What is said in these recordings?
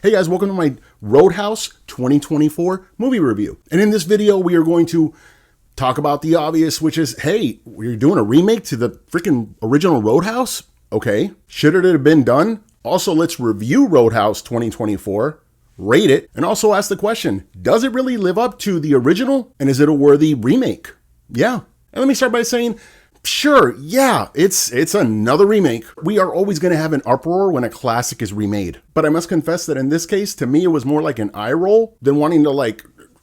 Hey guys, welcome to my Roadhouse 2024 movie review. And in this video, we are going to talk about the obvious, which is, hey, we're doing a remake to the freaking original Roadhouse? Okay. Should it have been done? Also, let's review Roadhouse 2024, rate it, and also ask the question, does it really live up to the original? And is it a worthy remake? Yeah. And let me start by saying, sure, yeah, it's another remake. We are always going to have an uproar when a classic is remade. But I must confess that in this case, to me, it was more like an eye roll than wanting to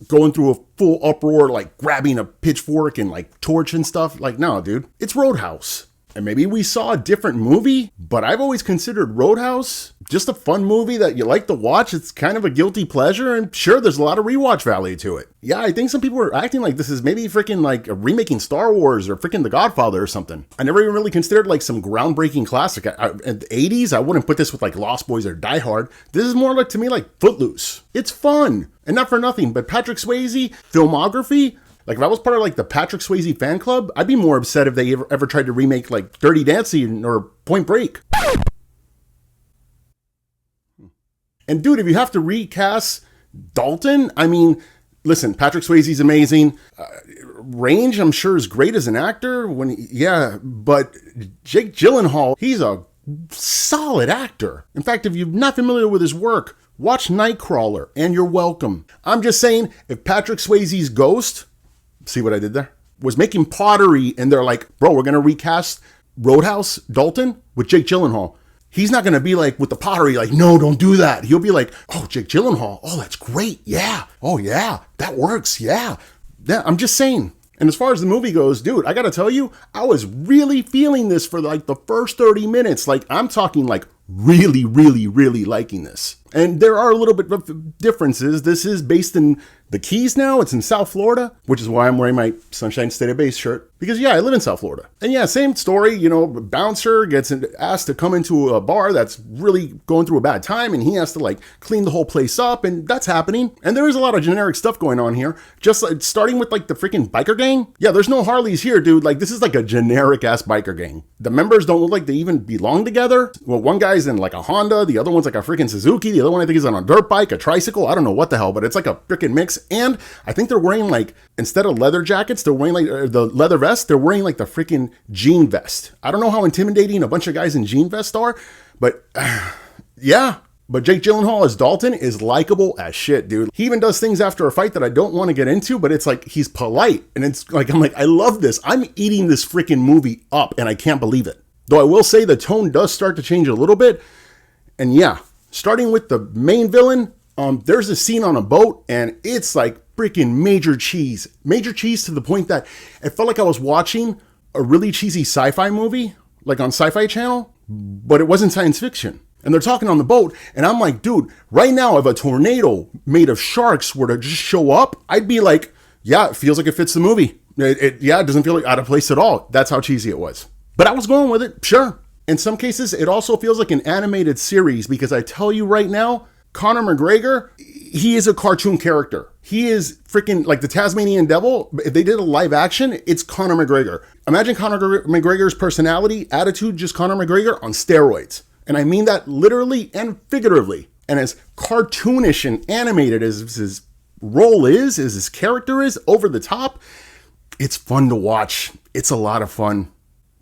going through a full uproar, like grabbing a pitchfork and like torch and stuff. Like, no, dude, it's Roadhouse. And maybe we saw a different movie, but I've always considered Roadhouse just a fun movie that you like to watch. It's kind of a guilty pleasure, and sure, there's a lot of rewatch value to it. Yeah, I think some people are acting like this is maybe freaking like a remaking Star Wars or freaking The Godfather or something. I never even really considered like some groundbreaking classic. In the 80s, I wouldn't put this with like Lost Boys or Die Hard. This is more like, to me, like Footloose. It's fun, and not for nothing, but Patrick Swayze, filmography, like if I was part of like the Patrick Swayze fan club, I'd be more upset if they ever tried to remake like Dirty Dancing or Point Break. And dude, if you have to recast Dalton, I mean, listen, Patrick Swayze's amazing. Range, I'm sure, is great as an actor. But Jake Gyllenhaal, he's a solid actor. In fact, if you're not familiar with his work, watch Nightcrawler and you're welcome. I'm just saying, if Patrick Swayze's Ghost, see what I did there? Was making pottery and they're like, bro, we're going to recast Roadhouse Dalton with Jake Gyllenhaal. He's not going to be like with the pottery, like, no, don't do that. He'll be like, oh, Jake Gyllenhaal. Oh, that's great. Yeah. Oh, yeah. That works. Yeah. Yeah. I'm just saying. And as far as the movie goes, dude, I got to tell you, I was really feeling this for like the first 30 minutes. Like, I'm talking like really, really, really liking this. And there are a little bit of differences. This is based in the Keys now. It's in South Florida, which is why I'm wearing my Sunshine State of Base shirt. Because yeah, I live in South Florida. And yeah, same story, you know, bouncer gets asked to come into a bar that's really going through a bad time, and he has to like clean the whole place up, and that's happening. And there is a lot of generic stuff going on here. Just like starting with like the freaking biker gang. Yeah, there's no Harleys here, dude. Like this is like a generic ass biker gang. The members don't look like they even belong together. Well, one guy's in like a Honda, the other one's like a freaking Suzuki, the other one I think is on a dirt bike, a tricycle, I don't know what the hell, but it's like a freaking mix. And I think they're wearing like, instead of leather jackets, they're wearing like the leather vest, they're wearing like the freaking jean vest. I don't know how intimidating a bunch of guys in jean vests are, but yeah. But Jake Gyllenhaal as Dalton is likable as shit, dude. He even does things after a fight that I don't want to get into, but it's like, he's polite. And it's like, I'm like, I love this. I'm eating this freaking movie up and I can't believe it. Though I will say the tone does start to change a little bit. And yeah, starting with the main villain, there's a scene on a boat and it's like freaking major cheese to the point that it felt like I was watching a really cheesy sci-fi movie, like on Sci-Fi Channel, but it wasn't science fiction. And they're talking on the boat and I'm like, dude, right now, if a tornado made of sharks were to just show up, I'd be like, yeah, it feels like it fits the movie. It doesn't feel like out of place at all. That's how cheesy it was. But I was going with it, sure. In some cases, it also feels like an animated series because I tell you right now, Conor McGregor, he is a cartoon character. He is freaking like the Tasmanian Devil. If they did a live action, it's Conor McGregor. Imagine Conor McGregor's personality, attitude, just Conor McGregor on steroids. And I mean that literally and figuratively. And as cartoonish and animated as his role is, as his character is, over the top, it's fun to watch. It's a lot of fun.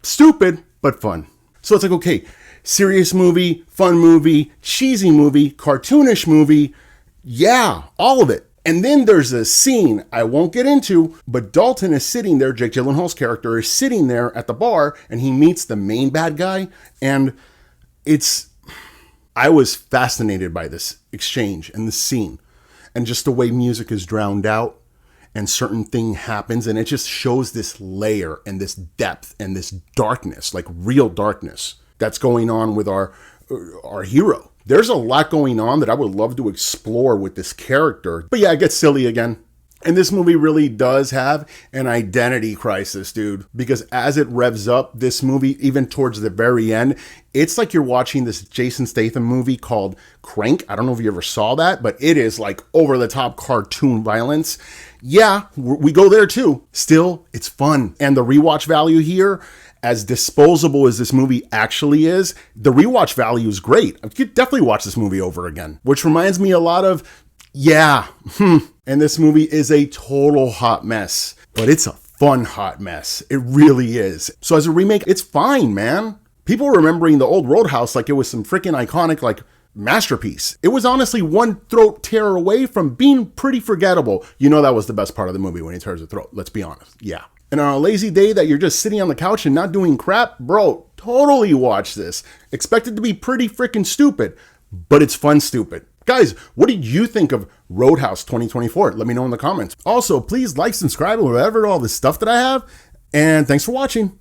Stupid, but fun. So it's like, okay, serious movie, fun movie, cheesy movie, cartoonish movie. Yeah, all of it. And then there's a scene I won't get into, but Dalton is sitting there, Jake Gyllenhaal's character is sitting there at the bar and he meets the main bad guy. And I was fascinated by this exchange and the scene and just the way music is drowned out and certain thing happens and it just shows this layer and this depth and this darkness, like real darkness that's going on with our hero. There's a lot going on that I would love to explore with this character. But yeah, it gets silly again. And this movie really does have an identity crisis, dude, because as it revs up, this movie, even towards the very end, it's like you're watching this Jason Statham movie called Crank. I don't know if you ever saw that, but it is like over the top cartoon violence. Yeah, we go there too. Still, it's fun. And the rewatch value here, as disposable as this movie actually is, the rewatch value is great. I could definitely watch this movie over again, which reminds me a lot of, and this movie is a total hot mess, but it's a fun hot mess. It really is. So as a remake, it's fine, man. People are remembering the old Roadhouse like it was some freaking iconic, like, masterpiece. It was honestly one throat tear away from being pretty forgettable. You know that was the best part of the movie when he tears the throat. Let's be honest. Yeah. And on a lazy day that you're just sitting on the couch and not doing crap, bro, totally watch this. Expect it to be pretty freaking stupid, but it's fun stupid. Guys, what did you think of Roadhouse 2024? Let me know in the comments. Also, please like, subscribe, or whatever, all this stuff that I have. And thanks for watching.